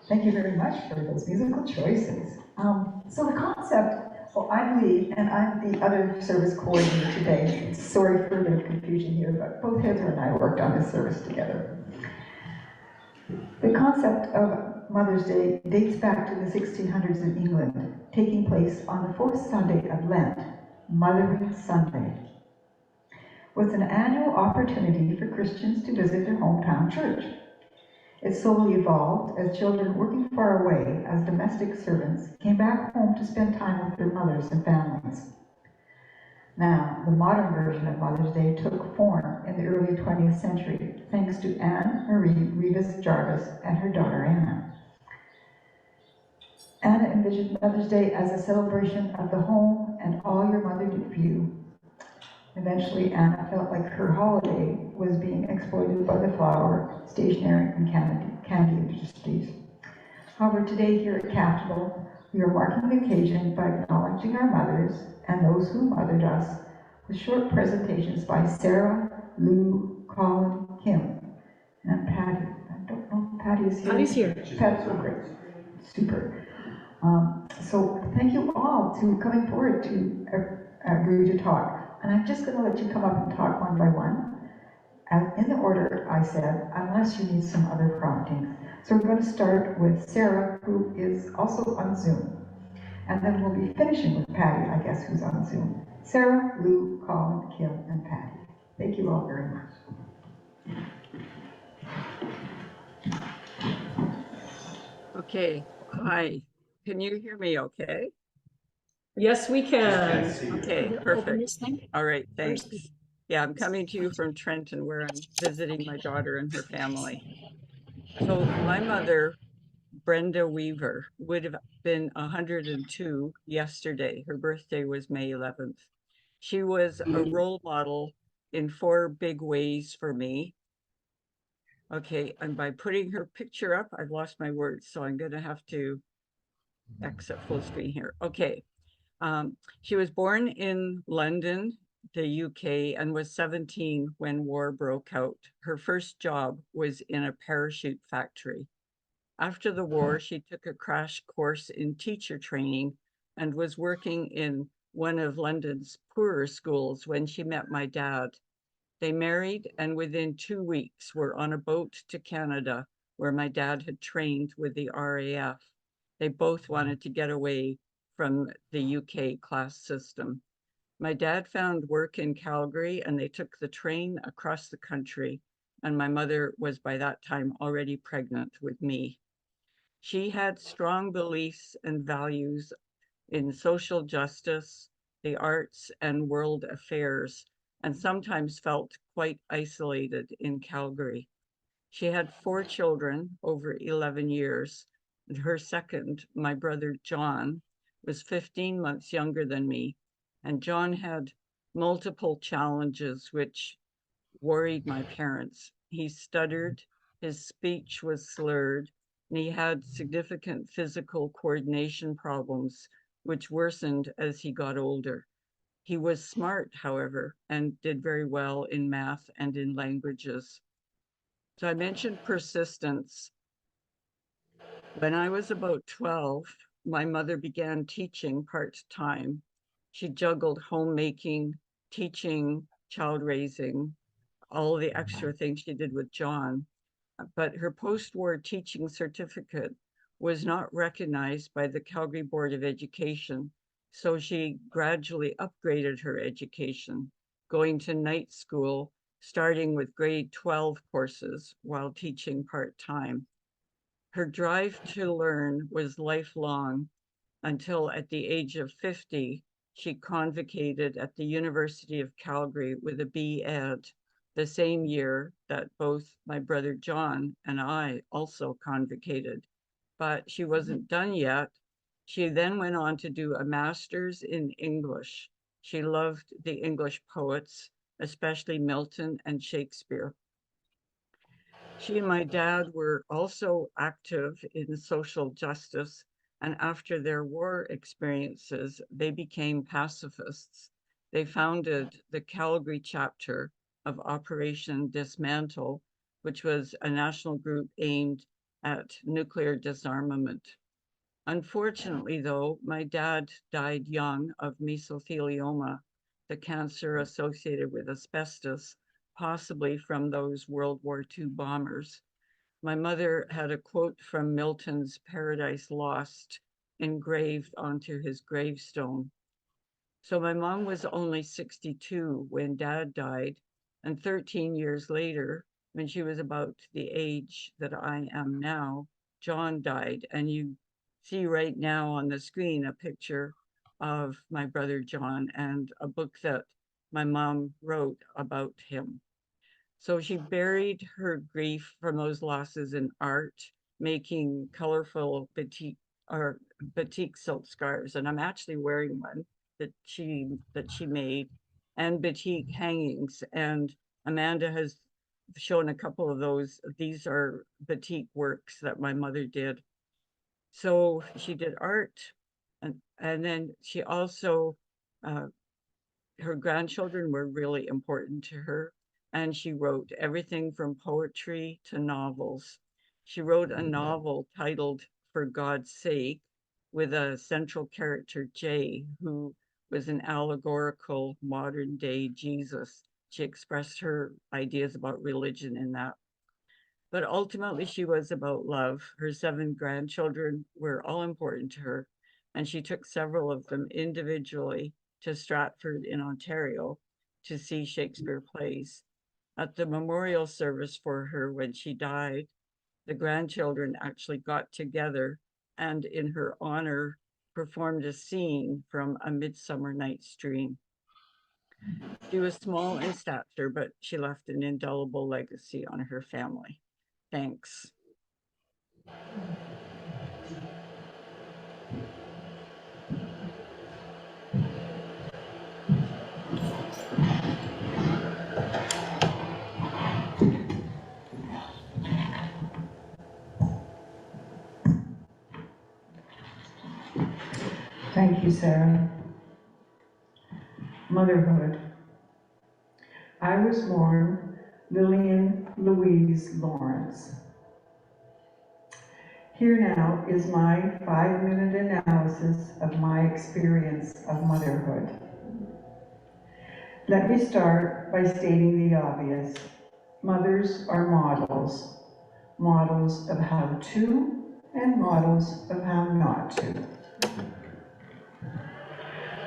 Thank you very much for those musical choices. So the concept, well, I'm Lee, and I'm the other service coordinator today. Sorry for a bit of confusion here, but both Heather and I worked on this service together. The concept of Mother's Day dates back to the 1600s in England, taking place on the fourth Sunday of Lent, Mothering Sunday, was an annual opportunity for Christians to visit their hometown church. It slowly evolved as children working far away as domestic servants came back home to spend time with their mothers and families. Now, the modern version of Mother's Day took form in the early 20th century, thanks to Anne Marie Rivas Jarvis and her daughter Anna. Anna envisioned Mother's Day as a celebration of the home and all your mother did for you. Eventually, Anna felt like her holiday was being exploited by the flower, stationery, and candy industries. However, today here at Capitol, we are marking the occasion by acknowledging our mothers and those who mothered us with short presentations by Sarah, Lou, Colin, Kim, and Patty. I don't know if Patty is here. Patty's here. Patty's great. Super. So thank you all to coming forward to agree to talk. And I'm just going to let you come up and talk one by one. In the order I said, unless you need some other prompting. So we're going to start with Sarah, who is also on Zoom. And then we'll be finishing with Patty, I guess, who's on Zoom. Sarah, Lou, Colin, Kim, and Patty. Thank you all very much. Okay, hi. Can you hear me okay? Yes, we can. Okay, perfect. All right, thanks. Yeah, I'm coming to you from Trenton, where I'm visiting my daughter and her family. So my mother, Brenda Weaver, would have been 102 yesterday. Her birthday was May 11th. She was a role model in 4 big ways for me. Okay, and by putting her picture up, I've lost my words, so I'm going to have to exit full screen here. Okay. She was born in London, the UK, and was 17 when war broke out. Her first job was in a parachute factory. After the war, she took a crash course in teacher training and was working in one of London's poorer schools when she met my dad. They married, and within 2 weeks were on a boat to Canada, where my dad had trained with the RAF. They both wanted to get away from the UK class system. My dad found work in Calgary, and they took the train across the country, and my mother was by that time already pregnant with me. She had strong beliefs and values in social justice, the arts, and world affairs, and sometimes felt quite isolated in Calgary. She had 4 children over 11 years. And her second, my brother John, was 15 months younger than me. And John had multiple challenges which worried my parents. He stuttered, his speech was slurred, and he had significant physical coordination problems, which worsened as he got older. He was smart, however, and did very well in math and in languages. So I mentioned persistence. When I was about 12, my mother began teaching part-time. She juggled homemaking, teaching, child raising, all the extra things she did with John. But her post-war teaching certificate was not recognized by the Calgary Board of Education, so she gradually upgraded her education, going to night school, starting with grade 12 courses while teaching part-time. Her drive to learn was lifelong until at the age of 50, she convocated at the University of Calgary with a B.Ed, the same year that both my brother John and I also convocated. But she wasn't done yet. She then went on to do a master's in English. She loved the English poets, especially Milton and Shakespeare. She and my dad were also active in social justice, and after their war experiences, they became pacifists. They founded the Calgary chapter of Operation Dismantle, which was a national group aimed at nuclear disarmament. Unfortunately, though, my dad died young of mesothelioma, the cancer associated with asbestos, possibly from those World War II bombers. My mother had a quote from Milton's Paradise Lost engraved onto his gravestone. So my mom was only 62 when dad died, and 13 years later, when she was about the age that I am now, John died. And you see right now on the screen a picture of my brother John and a book that my mom wrote about him. So she buried her grief from those losses in art, making colorful batik silk scarves. And I'm actually wearing one that she made, and batik hangings. And Amanda has shown a couple of those. These are batik works that my mother did. So she did art, and then she also her grandchildren were really important to her, and she wrote everything from poetry to novels. She wrote a novel titled For God's Sake, with a central character, Jay, who was an allegorical modern day Jesus. She expressed her ideas about religion in that. But ultimately, she was about love. Her 7 grandchildren were all important to her, and she took several of them individually to Stratford in Ontario to see Shakespeare plays. At the memorial service for her when she died, the grandchildren actually got together and, in her honor, performed a scene from A Midsummer Night's Dream. She was small in stature, but she left an indelible legacy on her family. Thanks. Thank you, Sarah. Motherhood. I was born Lillian Louise Lawrence. Here now is my 5-minute analysis of my experience of motherhood. Let me start by stating the obvious. Mothers are models. Models of how to and models of how not to.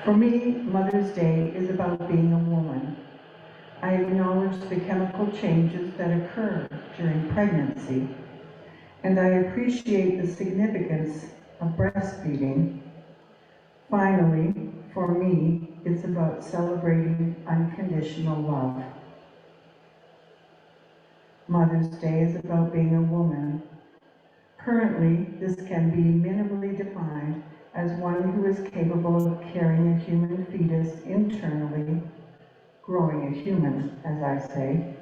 For me, Mother's Day is about being a woman. I acknowledge the chemical changes that occur during pregnancy, and I appreciate the significance of breastfeeding. Finally, for me, it's about celebrating unconditional love. Mother's Day is about being a woman. Currently, this can be minimally defined as one who is capable of carrying a human fetus internally, growing a human, as I say.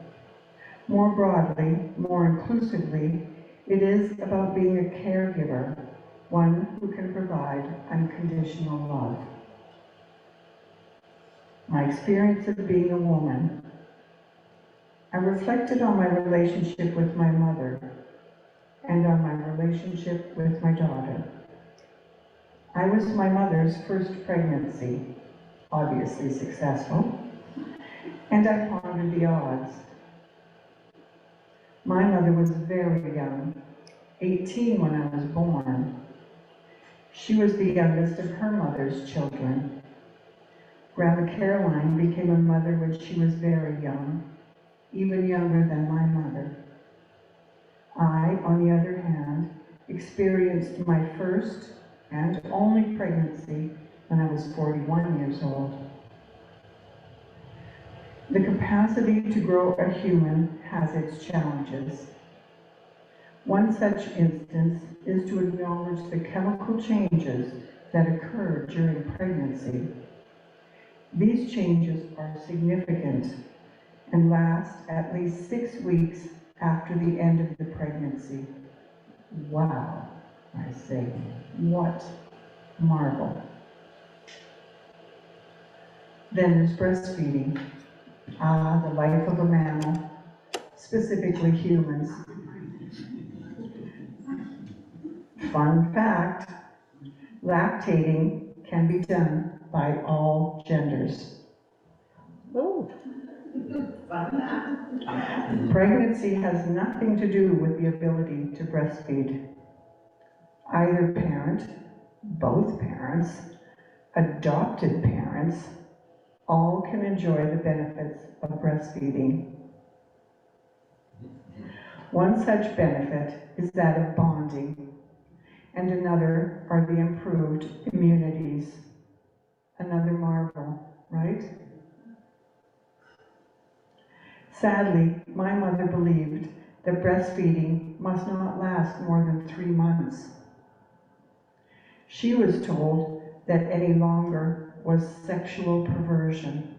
More broadly, more inclusively, it is about being a caregiver, one who can provide unconditional love. My experience of being a woman. I reflected on my relationship with my mother and on my relationship with my daughter. I was my mother's first pregnancy, obviously successful, and I pondered the odds. My mother was very young, 18 when I was born. She was the youngest of her mother's children. Grandma Caroline became a mother when she was very young, even younger than my mother. I, on the other hand, experienced my first and only pregnancy when I was 41 years old. The capacity to grow a human has its challenges. One such instance is to acknowledge the chemical changes that occur during pregnancy. These changes are significant and last at least 6 weeks after the end of the pregnancy. Wow, I say, what marvel. Then there's breastfeeding. Ah, the life of a mammal, specifically humans. Fun fact, lactating can be done by all genders. Oh, Pregnancy has nothing to do with the ability to breastfeed. Either parent, both parents, adopted parents, all can enjoy the benefits of breastfeeding. One such benefit is that of bonding, and another are the improved immunities. Another marvel, right? Sadly, my mother believed that breastfeeding must not last more than 3 months. She was told that any longer was sexual perversion.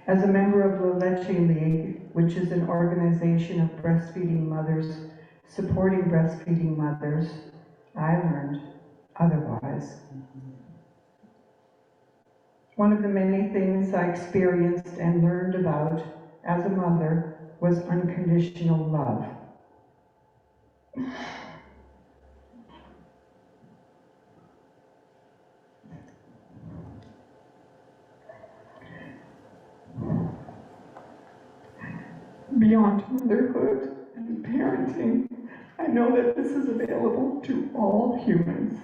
As a member of La Leche League, which is an organization of breastfeeding mothers supporting breastfeeding mothers, I learned otherwise. One of the many things I experienced and learned about as a mother was unconditional love. Beyond motherhood and parenting, I know that this is available to all humans,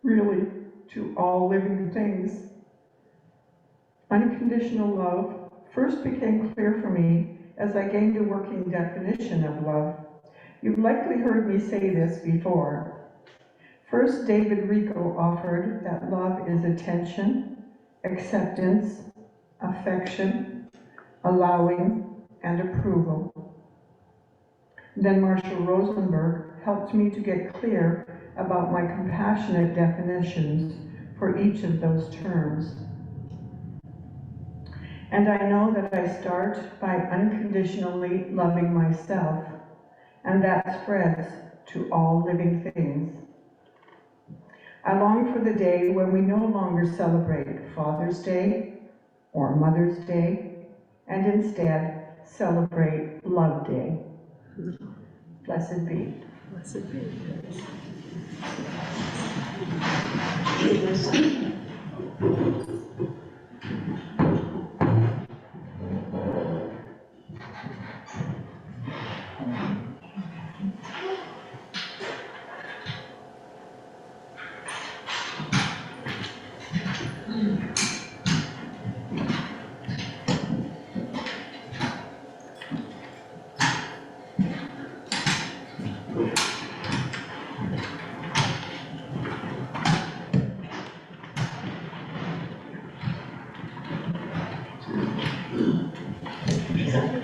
really, to all living things. Unconditional love first became clear for me as I gained a working definition of love. You've likely heard me say this before. First, David Rico offered that love is attention, acceptance, affection, allowing, and approval. Then Marshall Rosenberg helped me to get clear about my compassionate definitions for each of those terms. And I know that I start by unconditionally loving myself, and that spreads to all living things. I long for the day when we no longer celebrate Father's Day or Mother's Day, and instead celebrate Love Day. Blessed be. blessed be.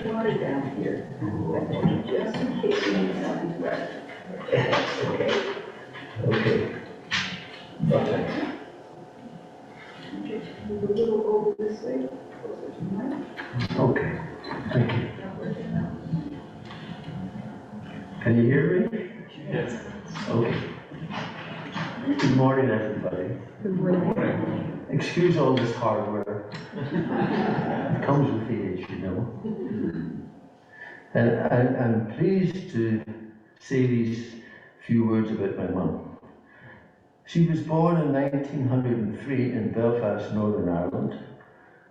Water down here, just in case you need something wet. Okay. Okay. Move a little over this way, closer to the mic. Okay, thank you. Can you hear me? Yes. Okay. Good morning, everybody. Good morning. Excuse all this hardware. It comes with age, you know. And I'm pleased to say these few words about my mum. She was born in 1903 in Belfast, Northern Ireland.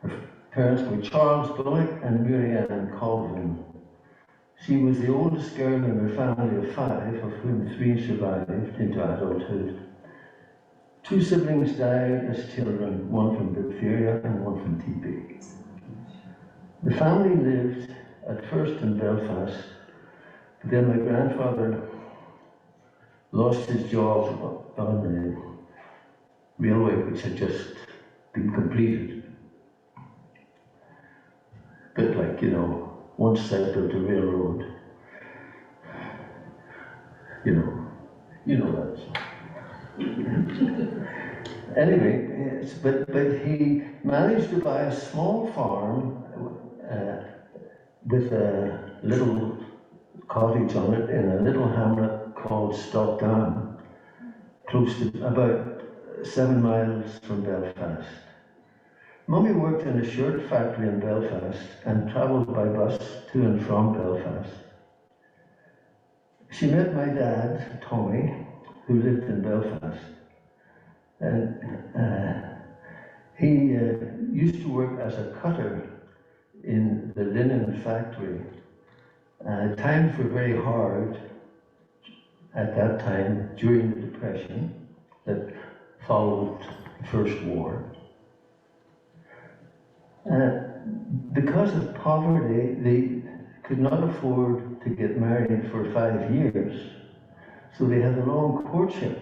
Her parents were Charles Bullock and Mary Ann Colvin. She was the oldest girl in her family of 5, of whom 3 survived into adulthood. 2 siblings died as children, one from diphtheria and one from TB. The family lived at first in Belfast, but then my grandfather lost his job on the railway, which had just been completed. Bit like, you know, once they built a railroad, you know that. Anyway, but he managed to buy a small farm with a little cottage on it in a little hamlet called Stockdown, close to about 7 miles from Belfast. Mummy worked in a shirt factory in Belfast and travelled by bus to and from Belfast. she met my dad, Tommy, who lived in Belfast. And he used to work as a cutter in the linen factory. Times were very hard at that time during the Depression that followed the First War. Because of poverty, they could not afford to get married for 5 years, so they had a long courtship.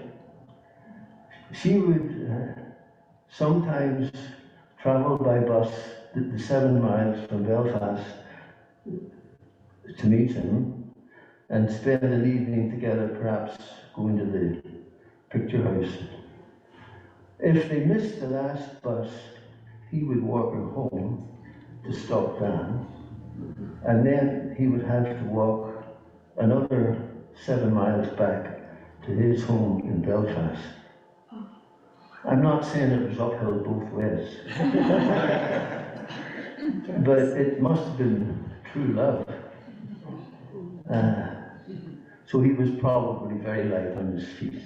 She would sometimes travel by bus the 7 miles from Belfast to meet him and spend an evening together, perhaps going to the picture house. If they missed the last bus, he would walk her home to Stockdown, and then he would have to walk another 7 miles back to his home in Belfast. I'm not saying it was uphill both ways, but it must have been true love. So he was probably very light on his feet.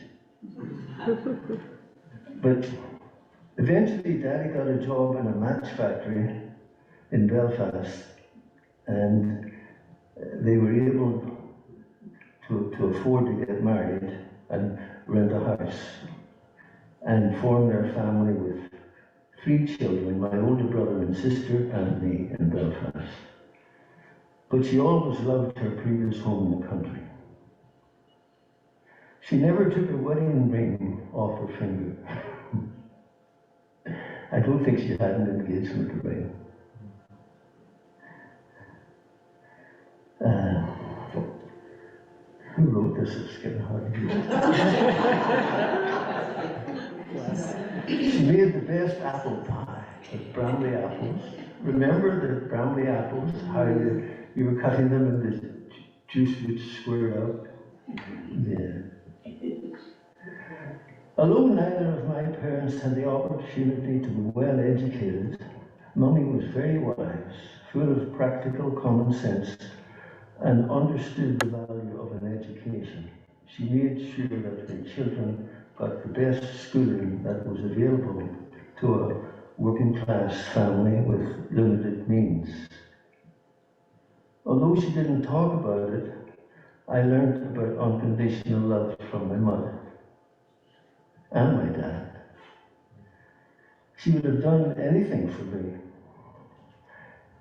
But eventually Daddy got a job in a match factory in Belfast, and they were able to afford to get married and rent a house and form their family with 3 children, my older brother and sister and me in Belfast. But she always loved her previous home in the country. She never took her wedding ring off her finger. I don't think she had an engagement ring. Who wrote this? It's getting hard to read. She made the best apple pie with Bramley apples. Remember the Bramley apples? How you were cutting them and the juice would squirt out? Yeah. Although neither of my parents had the opportunity to be well educated, Mummy was very wise, full of practical common sense, and understood the value of an education. She made sure that her children got the best schooling that was available to a working class family with limited means. Although she didn't talk about it, I learned about unconditional love from my mother and my dad. She would have done anything for me.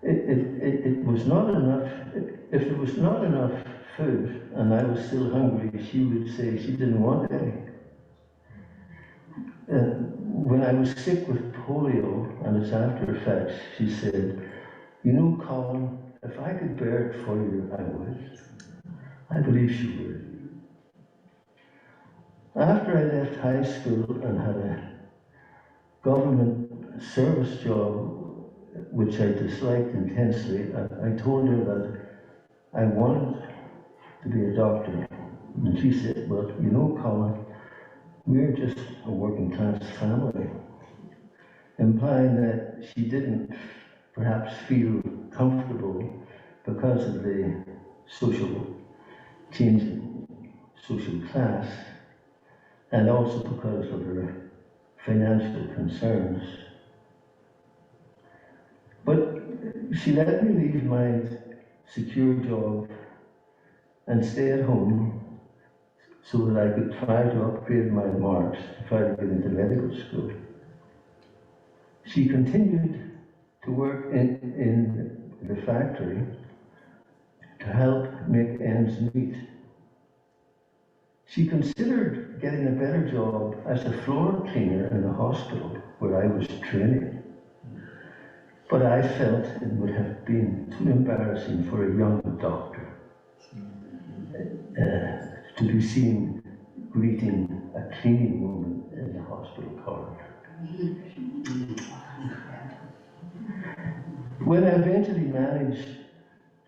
It was not enough. If there was not enough food and I was still hungry, she would say she didn't want any. When I was sick with polio and its after effects, she said, "You know, Colin, if I could bear it for you, I would." I believe she would. After I left high school and had a government service job, which I disliked intensely, I told her that I wanted to be a doctor. And she said, "Well, you know, Colin, we're just a working class family," implying that she didn't perhaps feel comfortable because of the social change in social class, and also because of her financial concerns. But she let me leave my secure job and stay at home so that I could try to upgrade my marks to try to get into medical school. She continued to work in the factory to help make ends meet. She considered getting a better job as a floor cleaner in the hospital where I was training. But I felt it would have been too embarrassing for a young doctor to be seen greeting a cleaning woman in the hospital corridor. When I eventually managed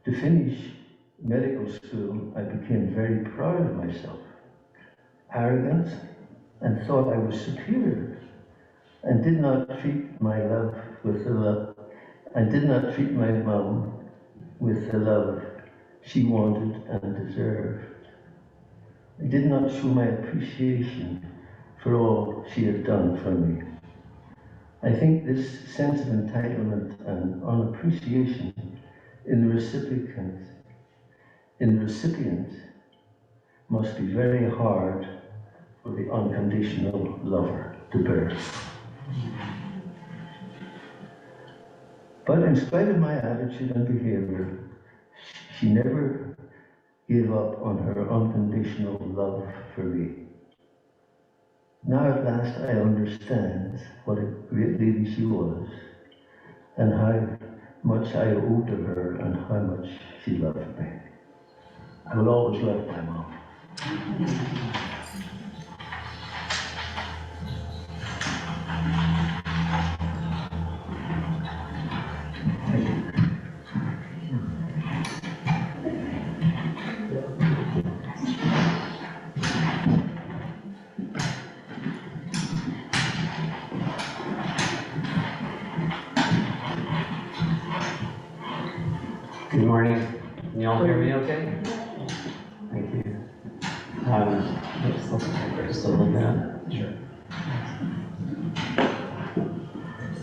to finish medical school, I became very proud of myself, arrogant, and thought I was superior, and did not treat my love with the love, and did not treat my mum with the love she wanted and deserved. I did not show my appreciation for all she had done for me. I think this sense of entitlement and unappreciation in the recipient must be very hard for the unconditional lover to bear. But in spite of my attitude and behavior, she never gave up on her unconditional love for me. Now at last I understand what a great lady she was, and how much I owed to her, and how much she loved me. I will always love my mom. Good morning. Can you all hear me okay? Thank you. Just a little bit. Sure.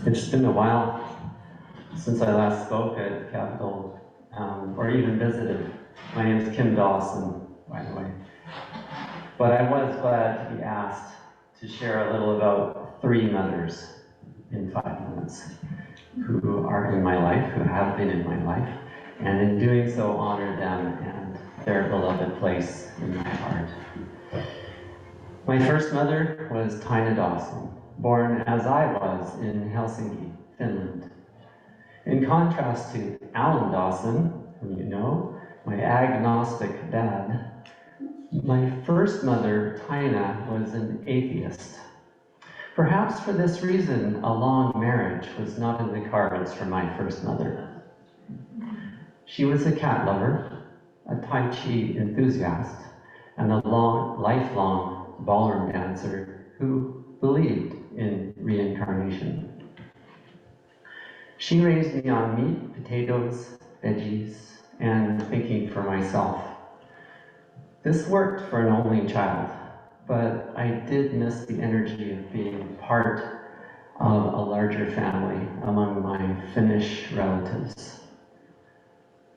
It's been a while since I last spoke at Capitol, or even visited. My name is Kim Dawson, by the way. But I was glad to be asked to share a little about 3 mothers in 5 minutes who are in my life, who have been in my life, and in doing so honor them and their beloved place in my heart. My first mother was Tina Dawson, born as I was in Helsinki, Finland. In contrast to Alan Dawson, whom you know, my agnostic dad, my first mother, Tina, was an atheist. Perhaps for this reason, a long marriage was not in the cards for my first mother. She was a cat lover, a Tai Chi enthusiast, and a lifelong ballroom dancer who believed in reincarnation. She raised me on meat, potatoes, veggies, and thinking for myself. This worked for an only child, but I did miss the energy of being part of a larger family among my Finnish relatives.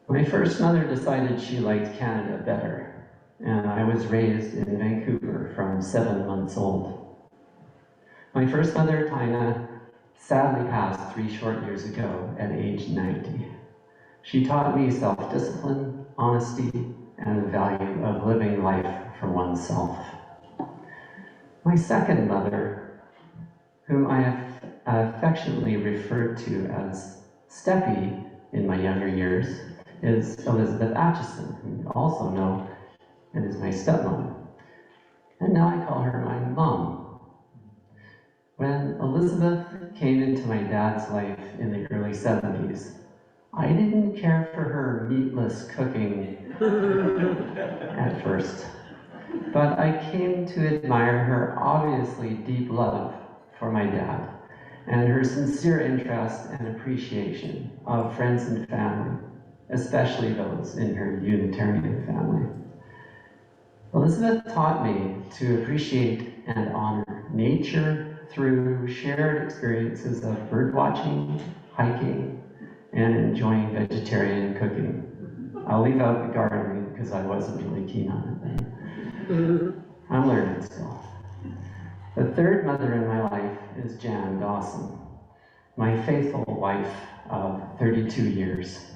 My first mother decided she liked Canada better, and I was raised in Vancouver from 7 months old. My first mother, Tina, sadly passed 3 short years ago at age 90. She taught me self-discipline, honesty, and the value of living life for oneself. My second mother, whom I have affectionately referred to as Steppy in my younger years, is Elizabeth Atchison, whom you also know, and is my stepmom. And now I call her my mom. When Elizabeth came into my dad's life in the early 70s, I didn't care for her meatless cooking at first, but I came to admire her obviously deep love for my dad and her sincere interest and appreciation of friends and family, especially those in her Unitarian family. Elizabeth taught me to appreciate and honor nature through shared experiences of bird watching, hiking, and enjoying vegetarian cooking. I'll leave out the gardening because I wasn't really keen on it then. I'm learning still. The third mother in my life is Jan Dawson, my faithful wife of 32 years.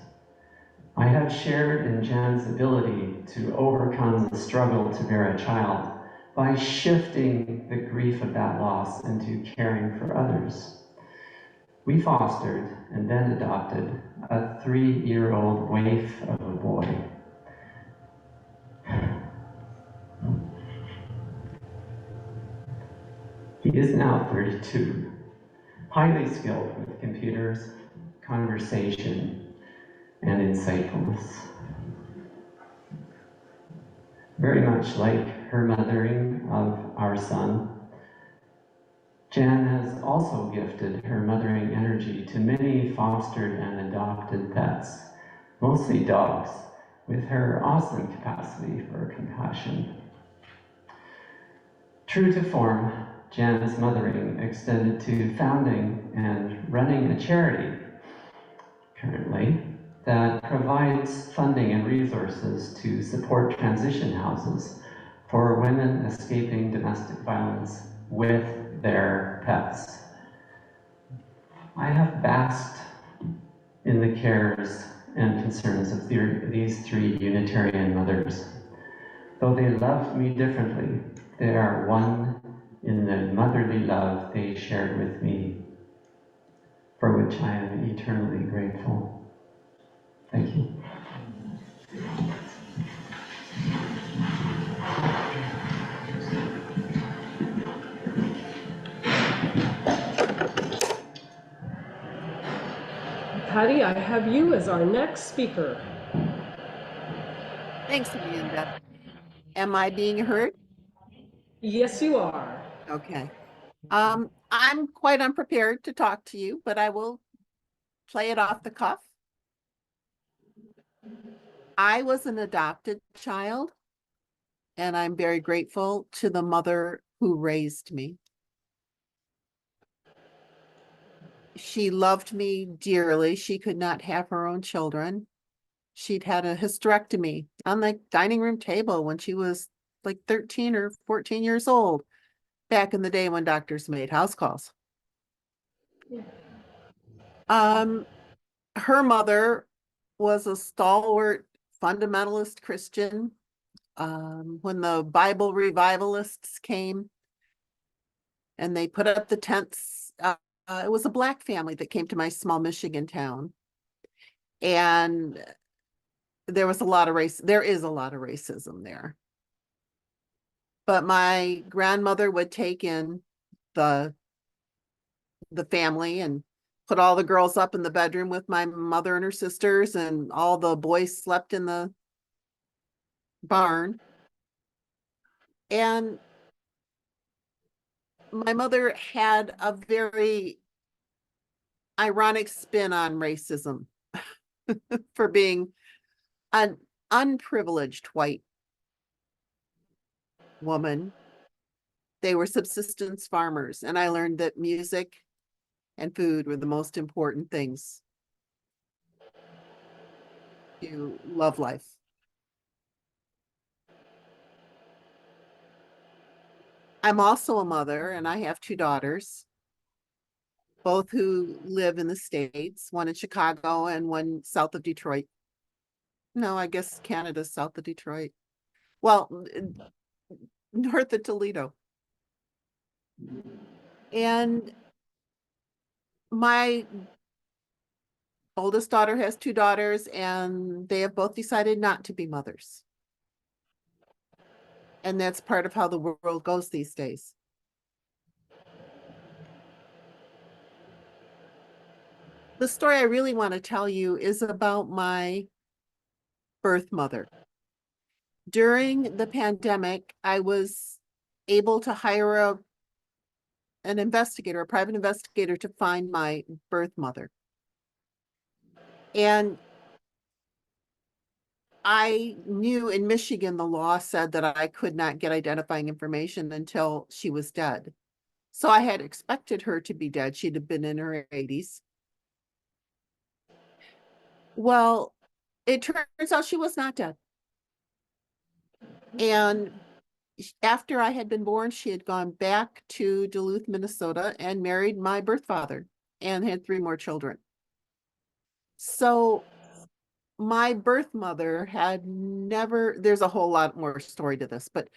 I have shared in Jan's ability to overcome the struggle to bear a child by shifting the grief of that loss into caring for others. We fostered and then adopted a 3-year-old waif of a boy. He is now 32, highly skilled with computers, conversation, and insightfulness. Very much like her mothering of our son, Jan has also gifted her mothering energy to many fostered and adopted pets, mostly dogs, with her awesome capacity for compassion. True to form, Jan's mothering extended to founding and running a charity currently that provides funding and resources to support transition houses for women escaping domestic violence with their pets. I have basked in the cares and concerns of these three Unitarian mothers. Though they love me differently, they are one in the motherly love they shared with me, for which I am eternally grateful. Thank you. Patty, I have you as our next speaker. Thanks, Amanda. Am I being heard? Yes, you are. Okay. I'm quite unprepared to talk to you, but I will play it off the cuff. I was an adopted child, and I'm very grateful to the mother who raised me. She loved me dearly. She could not have her own children. She'd had a hysterectomy on the dining room table when she was like 13 or 14 years old, back in the day when doctors made house calls. Her mother was a stalwart fundamentalist Christian. When the Bible revivalists came and they put up the tents, it was a Black family that came to my small Michigan town. And there was a lot of there is a lot of racism there. But my grandmother would take in the family and put all the girls up in the bedroom with my mother and her sisters, and all the boys slept in the barn. And my mother had a very ironic spin on racism for being an unprivileged white woman. They were subsistence farmers, and I learned that music and food were the most important things to love life. I'm also a mother, and I have two daughters, both who live in the States, one in Chicago and one south of Detroit. No, I guess Canada's south of Detroit. Well, north of Toledo. And my oldest daughter has two daughters, and they have both decided not to be mothers. And that's part of how the world goes these days. The story I really want to tell you is about my birth mother. During the pandemic, I was able to hire an investigator, a private investigator, to find my birth mother. And I knew in Michigan, the law said that I could not get identifying information until she was dead. So I had expected her to be dead. She'd have been in her 80s. Well, it turns out she was not dead. And after I had been born, she had gone back to Duluth, Minnesota, and married my birth father and had 3 more children. So my birth mother had never, there's a whole lot more story to this, but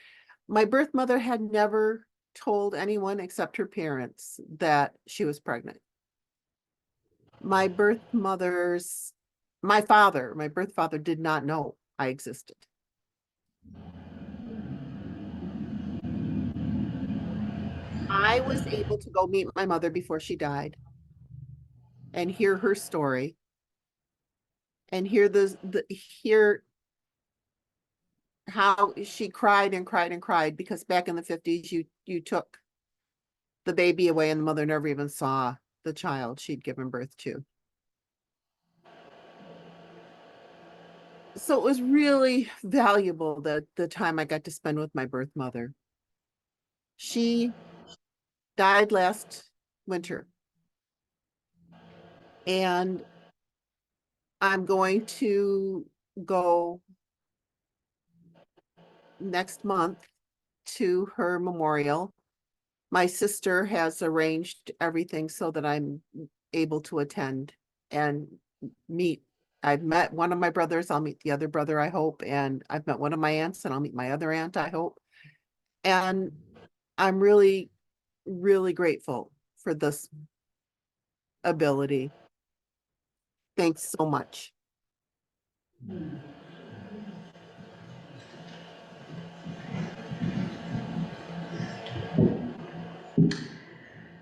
my birth mother had never told anyone except her parents that she was pregnant. My birth father did not know I existed. I was able to go meet my mother before she died and hear her story and hear how she cried and cried and cried, because back in the 50s, you took the baby away and the mother never even saw the child she'd given birth to. So it was really valuable, the time I got to spend with my birth mother. She died last winter. And I'm going to go next month to her memorial. My sister has arranged everything so that I'm able to attend and meet. I've met one of my brothers, I'll meet the other brother, I hope, and I've met one of my aunts and I'll meet my other aunt, I hope. And I'm really, really grateful for this ability. Thanks so much.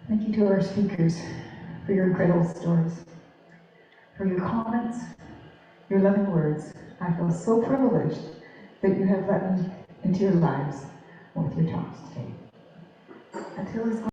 Thank you to our speakers for your incredible stories, for your comments, your loving words. I feel so privileged that you have let me into your lives with your talks today. Until it's